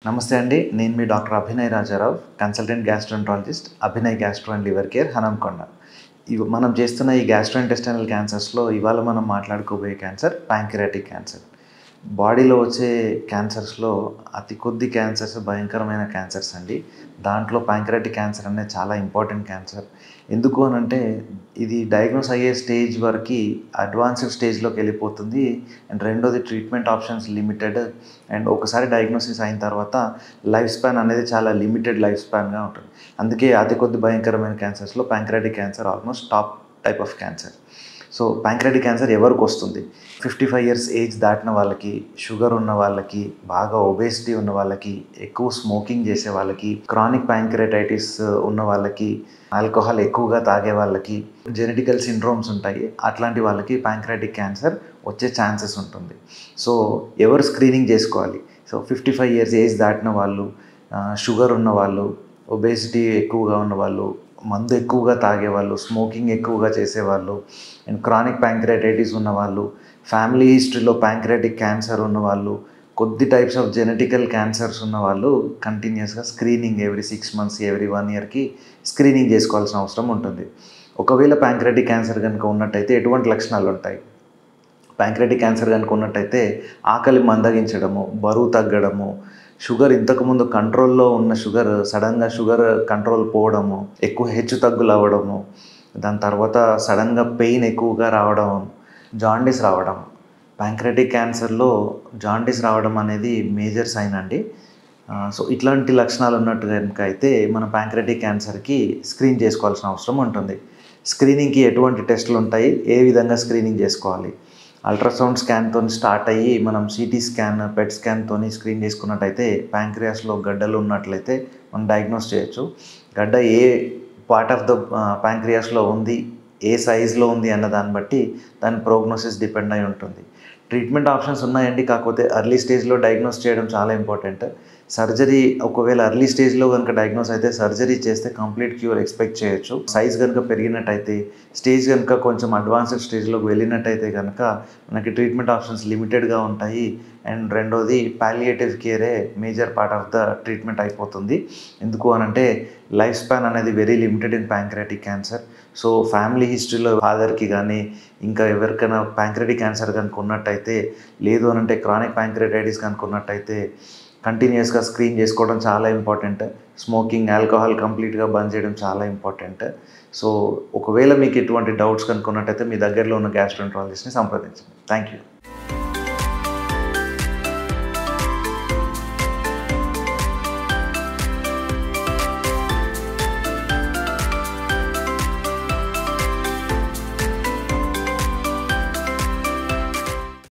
నమస్తే అండి. నేను మీ doctor Abhinay Rajarao, consultant gastroenterologist, Abhinay gastro and liver care, Hanamkonda. మనం చేస్తున్న ఈ గ్యాస్ట్రోఇంటెస్టైనల్ క్యాన్సర్స్లో ఇవాళ మనం మాట్లాడుకోబోయే క్యాన్సర్ ప్యాంక్రియాటిక్ క్యాన్సర్. బాడీలో వచ్చే క్యాన్సర్స్లో అతి కొద్ది క్యాన్సర్స్ భయంకరమైన క్యాన్సర్స్ అండి. దాంట్లో ప్యాంక్రియాటిక్ క్యాన్సర్ అనేది చాలా ఇంపార్టెంట్ క్యాన్సర్. ఎందుకు అనంటే ఇది డయాగ్నోస్ అయ్యే స్టేజ్ వరకు అడ్వాన్స్డ్ స్టేజ్లోకి వెళ్ళిపోతుంది. అండ్ రెండోది ట్రీట్మెంట్ ఆప్షన్స్ లిమిటెడ్. అండ్ ఒకసారి డయాగ్నోసిస్ అయిన తర్వాత లైఫ్ స్పాన్ అనేది చాలా లిమిటెడ్ లైఫ్ స్పాన్గా ఉంటుంది. అందుకే అతి కొద్ది భయంకరమైన క్యాన్సర్స్లో pancreatic cancer almost top type of cancer. So pancreatic cancer ఎవరికి వస్తుంది? 55 ఇయర్స్ ఏజ్ దాటిన వాళ్ళకి, షుగర్ ఉన్న వాళ్ళకి, బాగా ఒబేసిటీ ఉన్న వాళ్ళకి, ఎక్కువ స్మోకింగ్ చేసే వాళ్ళకి, క్రానిక్ ప్యాంక్రియాటైటిస్ ఉన్న వాళ్ళకి, ఆల్కహాల్ ఎక్కువగా తాగే వాళ్ళకి, జెనెటికల్ సిండ్రోమ్స్ ఉంటాయి. అట్లాంటి వాళ్ళకి ప్యాంక్రియాటిక్ క్యాన్సర్ వచ్చే ఛాన్సెస్ ఉంటుంది. సో ఎవరు స్క్రీనింగ్ చేసుకోవాలి? సో 55 ఇయర్స్ ఏజ్ దాటిన వాళ్ళు, షుగర్ ఉన్నవాళ్ళు, ఒబేసిటీ ఎక్కువగా ఉన్నవాళ్ళు, మందు ఎక్కువగా తాగేవాళ్ళు, స్మోకింగ్ ఎక్కువగా చేసేవాళ్ళు, అండ్ క్రానిక్ ప్యాంక్రియాటైటిస్ ఉన్నవాళ్ళు, ఫ్యామిలీ హిస్టరీలో ప్యాంక్రియాటిక్ క్యాన్సర్ ఉన్నవాళ్ళు, కొద్ది టైప్స్ ఆఫ్ జెనెటికల్ క్యాన్సర్స్ ఉన్నవాళ్ళు కంటిన్యూస్గా స్క్రీనింగ్ ఎవ్రీ 6 మంత్స్, ఎవ్రీ 1 ఇయర్కి స్క్రీనింగ్ చేసుకోవాల్సిన అవసరం ఉంటుంది. ఒకవేళ ప్యాంక్రియాటిక్ క్యాన్సర్ కనుక ఉన్నట్టయితే ఎటువంటి లక్షణాలు ఉంటాయి? ప్యాంక్రియాటిక్ క్యాన్సర్ కనుక ఉన్నట్టయితే ఆకలి మందగించడము, బరువు తగ్గడము, షుగర్ ఇంతకుముందు కంట్రోల్లో ఉన్న షుగర్ సడన్గా షుగర్ కంట్రోల్ పోవడము, ఎక్కువ హెచ్చు తగ్గులు అవ్వడము, దాని తర్వాత సడన్గా పెయిన్ ఎక్కువగా రావడం, జాండీస్ రావడం. ప్యాంక్రియాటిక్ క్యాన్సర్లో జాండీస్ రావడం అనేది మేజర్ సైన్ అండి. సో ఇట్లాంటి లక్షణాలు ఉన్నట్టు కనుక అయితే మనం ప్యాంక్రియాటిక్ క్యాన్సర్కి స్క్రీన్ చేసుకోవాల్సిన అవసరం ఉంటుంది. స్క్రీనింగ్కి ఎటువంటి టెస్టులు ఉంటాయి? ఏ విధంగా స్క్రీనింగ్ చేసుకోవాలి? అల్ట్రాసౌండ్ స్కాన్తో స్టార్ట్ అయ్యి మనం సిటీ స్కాన్, పెట్ స్కాన్తో స్క్రీన్ చేసుకున్నట్టయితే ప్యాంక్రియాస్లో గడ్డలు ఉన్నట్లయితే మనం డయాగ్నోస్ చేయొచ్చు. గడ్డ ఏ పార్ట్ ఆఫ్ ద ప్యాంక్రియాస్లో ఉంది, ఏ సైజులో ఉంది అన్న దాన్ని బట్టి దాని ప్రోగ్నోసిస్ డిపెండ్ అయి ఉంటుంది. ట్రీట్మెంట్ ఆప్షన్స్ ఉన్నాయండి, కాకపోతే ఎర్లీ స్టేజ్లో డయాగ్నోస్ చేయడం చాలా ఇంపార్టెంట్. సర్జరీ ఒకవేళ ఎర్లీ స్టేజ్లో కనుక డయాగ్నోస్ అయితే సర్జరీ చేస్తే కంప్లీట్ క్యూర్ ఎక్స్పెక్ట్ చేయొచ్చు. సైజ్ కనుక పెరిగినట్టయితే, స్టేజ్ కనుక కొంచెం అడ్వాన్స్డ్ స్టేజ్లోకి వెళ్ళినట్టయితే కనుక మనకి ట్రీట్మెంట్ ఆప్షన్స్ లిమిటెడ్గా ఉంటాయి. అండ్ రెండోది పాలియేటివ్ కేరే major part of the treatment అయిపోతుంది. ఎందుకు అనంటే లైఫ్ స్పాన్ అనేది very limited in pancreatic cancer. So family హిస్టరీలో ఫాదర్కి కానీ ఇంకా ఎవరికైనా ప్యాంక్రియాటిక్ క్యాన్సర్ కనుక ఉన్నట్టయితే, లేదు అనంటే క్రానిక్ ప్యాంక్రియాటైటిస్ కనుక ఉన్నట్టయితే కంటిన్యూస్గా స్క్రీన్ చేసుకోవడం చాలా ఇంపార్టెంట్. స్మోకింగ్, ఆల్కహాల్ కంప్లీట్గా బంద్ చేయడం చాలా ఇంపార్టెంట్. సో ఒకవేళ మీకు ఎటువంటి డౌట్స్ కనుక ఉన్నట్టయితే మీ దగ్గరలో ఉన్న గ్యాస్ట్రోఎంట్రాలజిస్ట్ని సంప్రదించండి. Thank you.